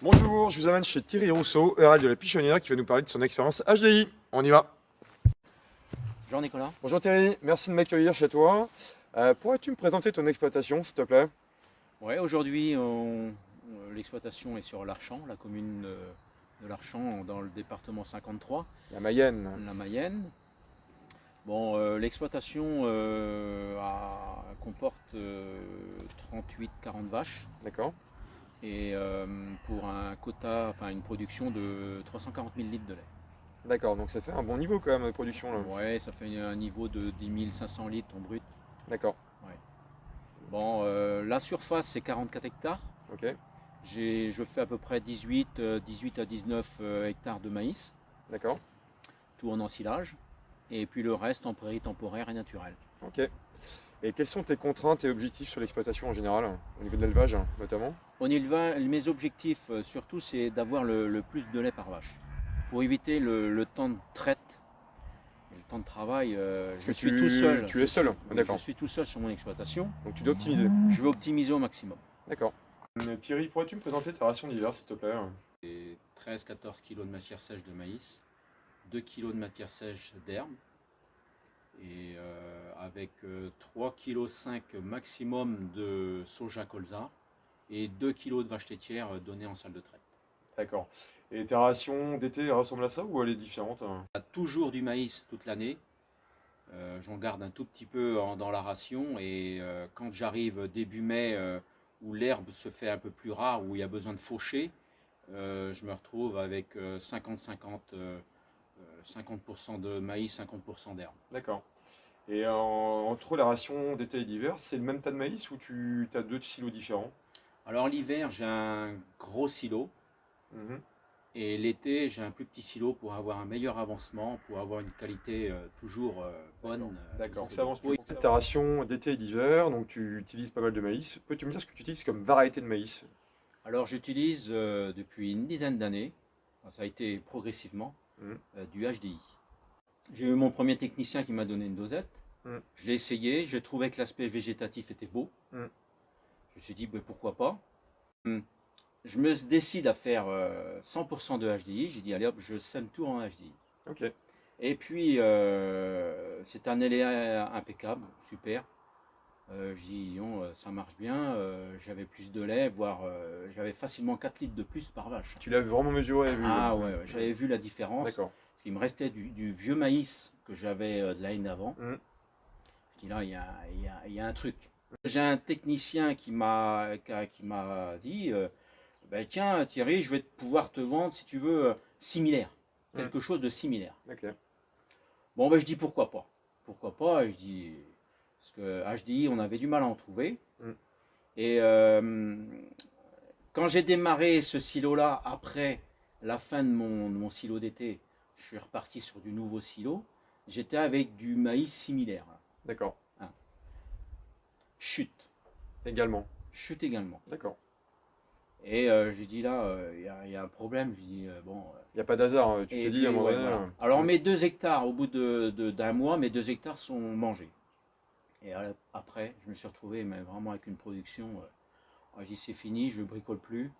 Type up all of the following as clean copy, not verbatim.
Bonjour, je vous amène chez Thierry Rousseau, ERL de la Pichonnière, qui va nous parler de son expérience HDI. On y va. Bonjour Nicolas. Bonjour Thierry, merci de m'accueillir chez toi. Pourrais-tu me présenter ton exploitation, s'il te plaît? Ouais, aujourd'hui, l'exploitation est sur l'Archamp, la commune de l'Archamp, dans le département 53, La Mayenne. la Mayenne. Bon, l'exploitation comporte 38-40 vaches D'accord. et pour un quota, enfin une production de 340 000 litres de lait. D'accord, donc ça fait un bon niveau quand même de production là. Ouais, ça fait un niveau de 10 500 litres en brut. D'accord, Ouais. Bon, la surface c'est 44 hectares. ok, Je fais à peu près 18 à 19 hectares de maïs, d'accord, tout en ensilage, et puis le reste en prairie temporaire et naturelle. ok. Et quelles sont tes contraintes et objectifs sur l'exploitation en général, au niveau de l'élevage notamment? Au élevage, mes objectifs surtout, c'est d'avoir le plus de lait par vache, pour éviter le temps de traite et le temps de travail. Parce Je que suis tout seul. tu es seul, Oui, je d'accord. suis tout seul sur mon exploitation. Donc tu dois optimiser. Je veux optimiser au maximum. D'accord. Thierry, pourrais-tu me présenter ta ration d'hiver, s'il te plaît? Et 13-14 kg de matière sèche de maïs, 2 kg de matière sèche d'herbe, et avec 3,5 kg maximum de soja colza et 2 kg de vache laitière donnée en salle de traite. D'accord. Et ta ration d'été elle ressemble à ça ou elle est différente? On a toujours du maïs toute l'année. J'en garde un tout petit peu dans la ration et quand j'arrive début mai où l'herbe se fait un peu plus rare, où il y a besoin de faucher, je me retrouve avec 50-50, 50% de maïs, 50% d'herbe. D'accord. Et entre la ration d'été et d'hiver, c'est le même tas de maïs ou tu as deux silos différents? Alors l'hiver, j'ai un gros silo. Mhm. Et l'été, j'ai un plus petit silo pour avoir un meilleur avancement, pour avoir une qualité toujours bonne. D'accord. D'accord. Ça disponible. avance plus. Oui. Ta ration d'été et d'hiver, donc tu utilises pas mal de maïs. Peux-tu me dire ce que tu utilises comme variété de maïs? Alors j'utilise depuis une dizaine d'années, ça a été progressivement, Mhm. du HDI. J'ai eu mon premier technicien qui m'a donné une dosette. Mhm. Je l'ai essayé, j'ai trouvé que l'aspect végétatif était beau. Mhm. Je me suis dit, ben, pourquoi pas. Je me décide à faire 100% de HDI. J'ai dit, allez hop, je sème tout en HDI. Ok. Et puis, c'est un LA impeccable, super. Je dis, non, ça marche bien. J'avais plus de lait, voire j'avais facilement 4 litres de plus par vache. Tu l'as vraiment mesuré et vu. Ah Ouais. ouais, ouais, j'avais vu la différence. D'accord. Parce qu'il me restait du vieux maïs que j'avais de l'année d'avant. Mhm. Je dis là, il y a un truc. J'ai un technicien qui m'a dit, ben, tiens Thierry, je vais pouvoir te vendre si tu veux similaire. Mhm. Quelque chose de similaire. Ok. Bon ben je dis pourquoi pas. Pourquoi pas, et je dis, parce que HDI on avait du mal à en trouver. Mhm. Et quand j'ai démarré ce silo-là, après la fin de mon silo d'été, je suis reparti sur du nouveau silo. J'étais avec du maïs similaire. D'accord. Hein. Chute. Également. Chute également. D'accord. Et j'ai dit là, il y a un problème. Je dis, bon. Il n'y a pas d'hasard, hein. Tu t'es Et dit à un puis, moment ouais, donné. voilà. Alors, mes 2 hectares, au bout d'un mois, mes 2 hectares sont mangés. Et après, je me suis retrouvé mais vraiment avec une production. Je dis, c'est fini, je ne bricole plus.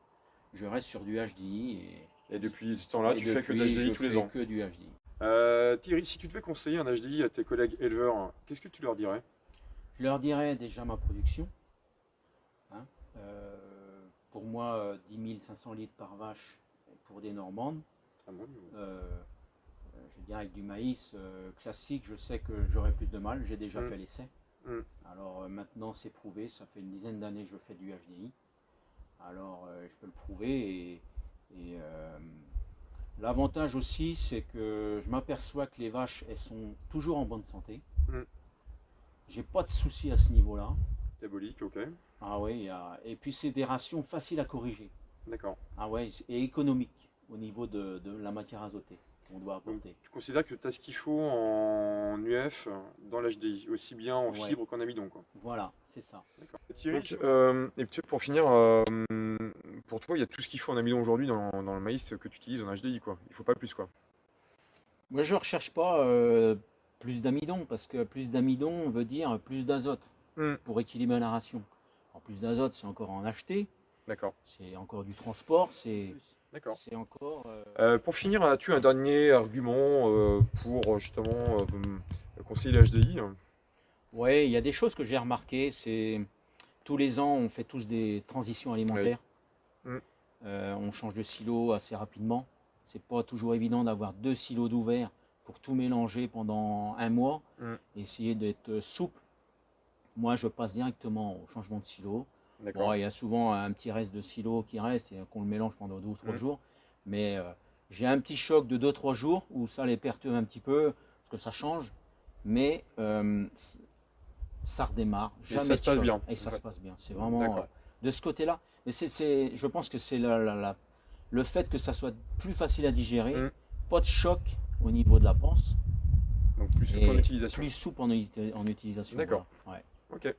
Je reste sur du HDI. Et depuis ce temps-là, Et tu fais que de depuis, l'HDI je tous les fais ans. que du HDI. Thierry, si tu devais conseiller un HDI à tes collègues éleveurs, qu'est-ce que tu leur dirais? Je leur dirais déjà ma production. Hein. Pour moi, 10 500 litres par vache pour des Normandes. Ah bon, niveau. Je dirais avec du maïs classique, je sais que j'aurai plus de mal. J'ai déjà Mm. fait l'essai. Mm. Alors maintenant, c'est prouvé. Ça fait une dizaine d'années que je fais du HDI. Alors je peux le prouver. Et l'avantage aussi, c'est que je m'aperçois que les vaches, elles sont toujours en bonne santé. Mm. J'ai pas de soucis à ce niveau-là. Diabolique, ok. Ah oui, et puis c'est des rations faciles à corriger. D'accord. Ah ouais, et économiques au niveau de la matière azotée qu'on doit Donc, apporter. tu considères que tu as ce qu'il faut en UF dans l'HDI, aussi bien en Ouais, fibre qu'en amidon, quoi. voilà, c'est ça. D'accord. Thierry, Donc, et pour finir, pour toi, il y a tout ce qu'il faut en amidon aujourd'hui dans le maïs que tu utilises en HDI, quoi. Il faut pas plus, quoi. moi je ne recherche pas plus d'amidon, parce que plus d'amidon veut dire plus d'azote Mm. pour équilibrer la ration. En plus d'azote, c'est encore en acheter. D'accord. C'est encore du transport, D'accord. c'est encore. Pour finir, as-tu un dernier argument pour justement conseiller la HDI? Ouais, il y a des choses que j'ai remarquées. C'est tous les ans, on fait tous des transitions Oui. alimentaires. Mm. On change de silo assez rapidement. C'est pas toujours évident d'avoir 2 silos d'ouvert pour tout mélanger pendant un mois Mm. et essayer d'être souple. Moi, je passe directement au changement de silo. Bon, D'accord. il y a souvent un petit reste de silo qui reste et qu'on le mélange pendant 2 ou 3 jours. Mais j'ai un petit choc de 2 ou 3 jours où ça les perturbe un petit peu parce que ça change. Mais ça redémarre, Et ça jamais se de passe choc. bien, Et en ça se fait. passe bien. C'est vraiment D'accord. de ce côté-là. Mais je pense que c'est le fait que ça soit plus facile à digérer, Mm. pas de choc au niveau de la panse Donc plus souple en et utilisation. plus souple en utilisation. D'accord. Voilà. Ouais. Ok.